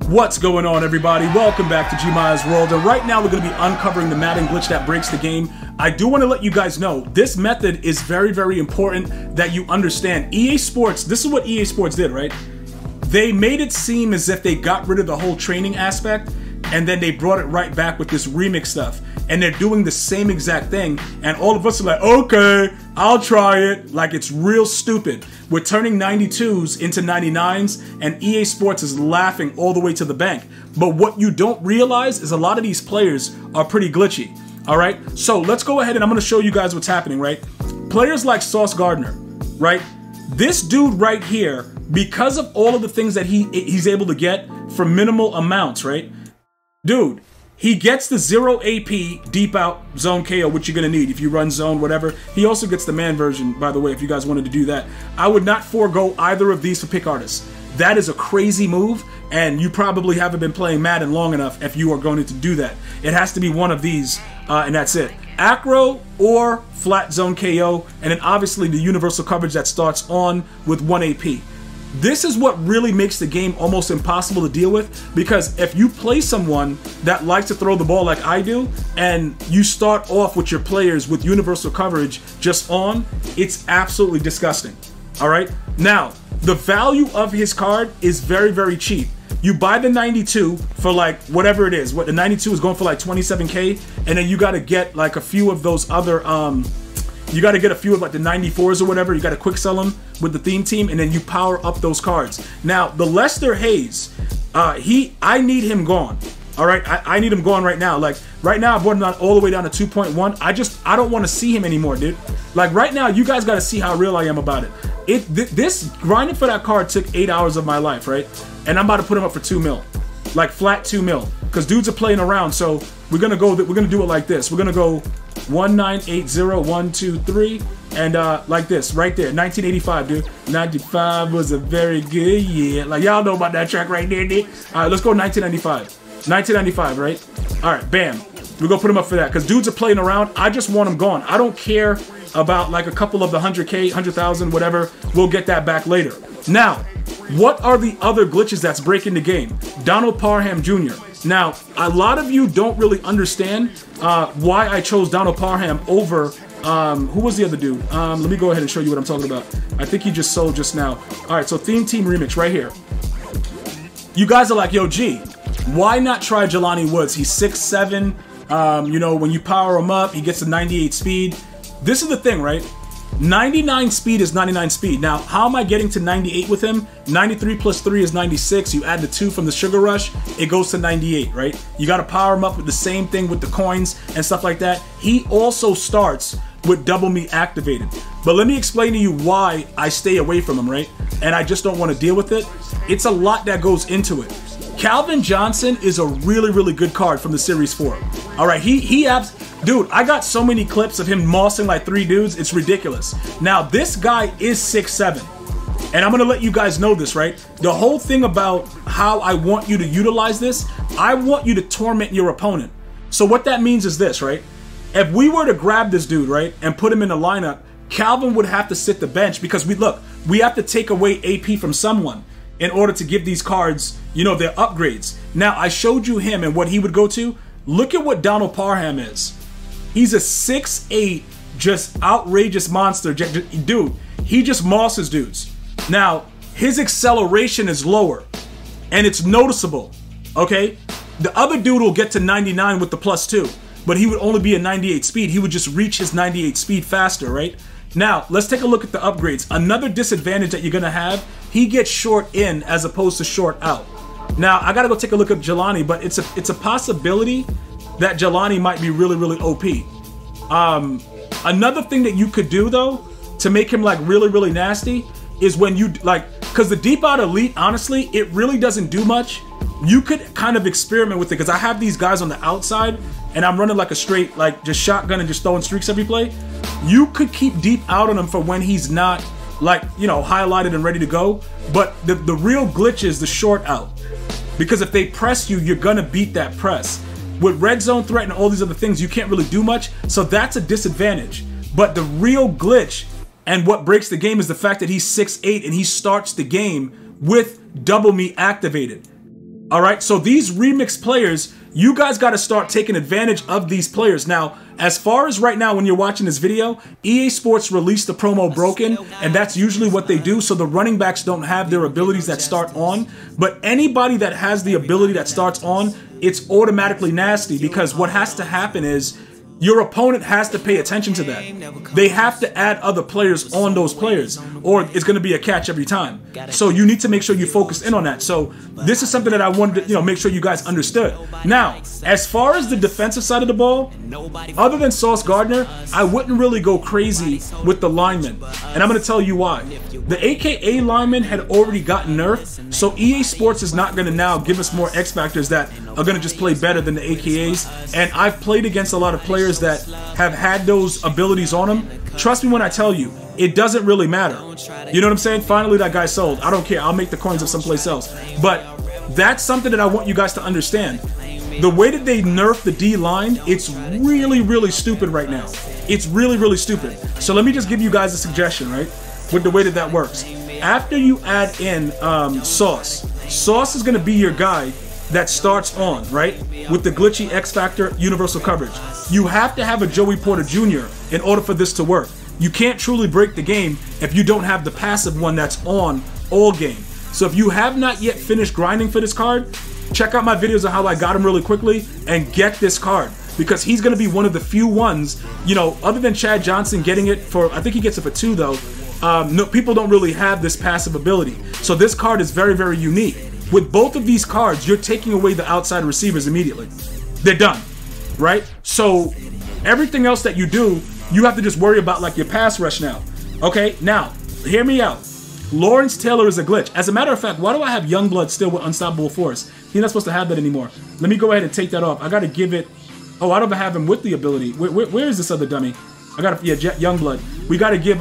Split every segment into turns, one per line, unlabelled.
What's going on, everybody? Welcome back to GmiasWorld, and right now we're going to be uncovering the Madden glitch that breaks the game. I do want to let you guys know, this method is very, very important that you understand. EA Sports, this is what EA Sports did, right? They made it seem as if they got rid of the whole training aspect, and then they brought it right back with this remix stuff. And they're doing the same exact thing, and all of us are like, okay, I'll try it. Like, it's real stupid. We're turning 92s into 99s, and EA Sports is laughing all the way to the bank. But what you don't realize is a lot of these players are pretty glitchy, all right? So let's go ahead and I'm gonna show you guys what's happening, right? Players like Sauce Gardner, right? This dude right here, because of all of the things that he's able to get for minimal amounts, right? Dude, he gets the 0 AP deep out zone KO, which you're going to need if you run zone, whatever. He also gets the man version, by the way, if you guys wanted to do that. I would not forego either of these for pick artists. That is a crazy move, and you probably haven't been playing Madden long enough if you are going to do that. It has to be one of these, and that's it. Acro or flat zone KO, and then obviously the universal coverage that starts on with 1 AP. This is what really makes the game almost impossible to deal with, because if you play someone that likes to throw the ball like I do, and you start off with your players with universal coverage just on, it's absolutely disgusting. All right? Now, the value of his card is very, very cheap. You buy the 92 for like whatever it is. What the 92 is going for like 27K, and then you got to get like a few of those other you got to get a few of like the 94s or whatever. You got to quick sell them with the theme team, and then you power up those cards. Now, the Lester Hayes, I need him gone. All right, I need him gone right now. Like right now, I brought him down all the way down to 2.1. I don't want to see him anymore, dude. Like right now, you guys got to see how real I am about it. This grinding for that card took 8 hours of my life, right? And I'm about to put him up for 2 mil, like flat 2 mil, because dudes are playing around. So we're gonna do it like this. We're gonna go 1980 1 2 3 and like this right there. 1985, dude. 95 was a very good year. Like y'all know about that track right there, dude. All right, let's go 1995. 1995, right? All right, bam. We're gonna put him up for that because dudes are playing around. I just want him gone. I don't care about like a couple of the 100K, 100,000, whatever. We'll get that back later. Now, what are the other glitches that's breaking the game? Donald Parham Jr. Now, a lot of you don't really understand why I chose Donald Parham over, who was the other dude? Let me go ahead and show you what I'm talking about. I think he just sold just now. All right, so Theme Team Remix right here. You guys are like, yo, G, why not try Jelani Woods? He's 6'7", you know, when you power him up, he gets a 98 speed. This is the thing, right? 99 speed is 99 speed. Now, how am I getting to 98 with him? 93 plus 3 is 96. You add the 2 from the Sugar Rush, it goes to 98, right? You got to power him up with the same thing with the coins and stuff like that. He also starts with double me activated. But let me explain to you why I stay away from him, right? And I just don't want to deal with it. It's a lot that goes into it. Calvin Johnson is a really, really good card from the Series 4. All right, dude, I got so many clips of him mossing like 3 dudes, it's ridiculous. Now, this guy is 6'7", and I'm gonna let you guys know this, right? The whole thing about how I want you to utilize this, I want you to torment your opponent. So what that means is this, right? If we were to grab this dude, right, and put him in the lineup, Calvin would have to sit the bench because we have to take away AP from someone in order to give these cards, you know, their upgrades. Now, I showed you him and what he would go to. Look at what Donald Parham is. He's a 6'8", just outrageous monster. Dude, he just mosses dudes. Now, his acceleration is lower, and it's noticeable, okay? The other dude will get to 99 with the +2, but he would only be a 98 speed. He would just reach his 98 speed faster, right? Now, let's take a look at the upgrades. Another disadvantage that you're gonna have, he gets short in as opposed to short out. Now, I gotta go take a look at Jelani, but it's a possibility that Jelani might be really, really OP. Another thing that you could do though, to make him like really, really nasty, is when you because the deep out elite, honestly, it really doesn't do much. You could kind of experiment with it, because I have these guys on the outside, and I'm running like a straight, like just shotgun and just throwing streaks every play. You could keep deep out on him for when he's not like, you know, highlighted and ready to go. But the real glitch is the short out, because if they press you, you're gonna beat that press. With red zone threat and all these other things, you can't really do much, so that's a disadvantage. But the real glitch and what breaks the game is the fact that he's 6'8" and he starts the game with double me activated. All right, so these remix players, you guys got to start taking advantage of these players. Now, as far as right now, when you're watching this video, EA Sports released the promo broken, and that's usually what they do. So the running backs don't have their abilities that start on, but anybody that has the ability that starts on, it's automatically nasty, because what has to happen is your opponent has to pay attention to that. They have to add other players on those players, or it's going to be a catch every time. So you need to make sure you focus in on that. So this is something that I wanted to, make sure you guys understood. Now, as far as the defensive side of the ball, other than Sauce Gardner, I wouldn't really go crazy with the linemen. And I'm going to tell you why. The AKA linemen had already gotten nerfed, so EA Sports is not going to now give us more X Factors that are going to just play better than the AKAs. And I've played against a lot of players that have had those abilities on them. Trust me when I tell you, it doesn't really matter. You know what I'm saying? Finally, that guy sold. I don't care. I'll make the coins of someplace else. But that's something that I want you guys to understand. The way that they nerf the D line, it's really, really stupid right now. It's really, really stupid. So let me just give you guys a suggestion, right? With the way that that works. After you add in Sauce is going to be your guy that starts on, right? With the glitchy X Factor universal coverage. You have to have a Joey Porter Jr. in order for this to work. You can't truly break the game if you don't have the passive one that's on all game. So if you have not yet finished grinding for this card, check out my videos on how I got him really quickly and get this card, because he's going to be one of the few ones, other than Chad Johnson getting it for, I think he gets it for 2 though. No, people don't really have this passive ability. So this card is very, very unique. With both of these cards, you're taking away the outside receivers immediately. They're done, right? So everything else that you do, you have to just worry about like your pass rush now. Okay, now, hear me out. Lawrence Taylor is a glitch. As a matter of fact, why do I have Youngblood still with Unstoppable Force? He's not supposed to have that anymore. Let me go ahead and take that off. I got to give it... Oh, I don't have him with the ability. Where is this other dummy? I got to... Yeah, Youngblood. We got to give...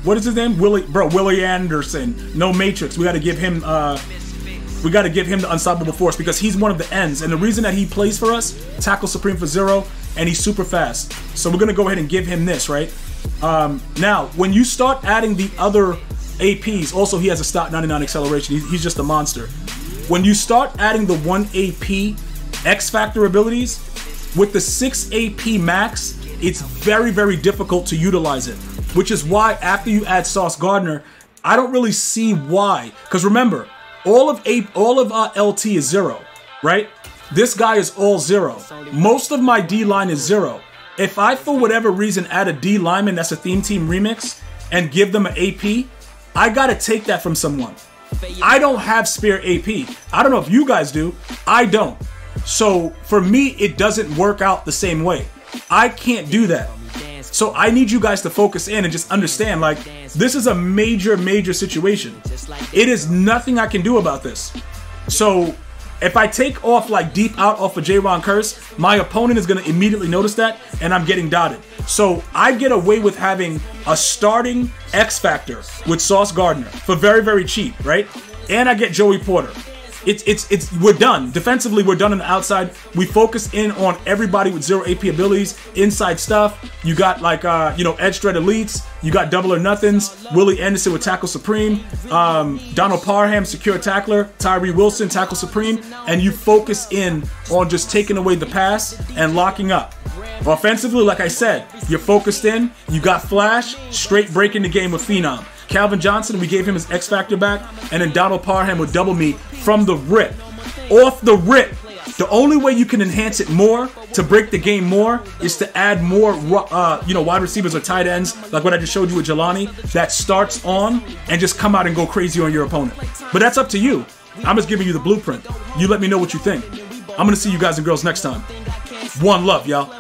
what is his name? Willie Anderson. No Matrix. We got to give him the Unstoppable Force, because he's one of the ends. And the reason that he plays for us, Tackle Supreme for 0, and he's super fast. So we're going to go ahead and give him this, right? Now, when you start adding the other APs, also he has a Stock 99 acceleration. He's just a monster. When you start adding the 1 AP X Factor abilities, with the 6 AP max, it's very, very difficult to utilize it. Which is why after you add Sauce Gardner, I don't really see why. Because remember, all of LT is 0, right? This guy is all 0. Most of my D line is 0. If I, for whatever reason, add a D lineman that's a Theme Team remix and give them an AP, I gotta take that from someone. I don't have spare AP. I don't know if you guys do. I don't. So for me, it doesn't work out the same way. I can't do that. So I need you guys to focus in and just understand, like, this is a major, major situation. It is nothing I can do about this. So if I take off like deep out off of J-Ron Curse, my opponent is going to immediately notice that, and I'm getting dotted. So I get away with having a starting X Factor with Sauce Gardner for very, very cheap, right? And I get Joey Porter. We're done. Defensively, we're done on the outside. We focus in on everybody with 0 AP abilities, inside stuff. You got like, Edge Threat Elites. You got Double or Nothings. Willie Anderson with Tackle Supreme. Donald Parham, Secure Tackler. Tyree Wilson, Tackle Supreme. And you focus in on just taking away the pass and locking up. Offensively, like I said, you're focused in. You got Flash, straight breaking the game with Phenom. Calvin Johnson, we gave him his X Factor back, and then Donald Parham with Double Me from the rip. Off the rip. The only way you can enhance it more, to break the game more, is to add more, wide receivers or tight ends, like what I just showed you with Jelani, that starts on and just come out and go crazy on your opponent. But that's up to you. I'm just giving you the blueprint. You let me know what you think. I'm going to see you guys and girls next time. One love, y'all.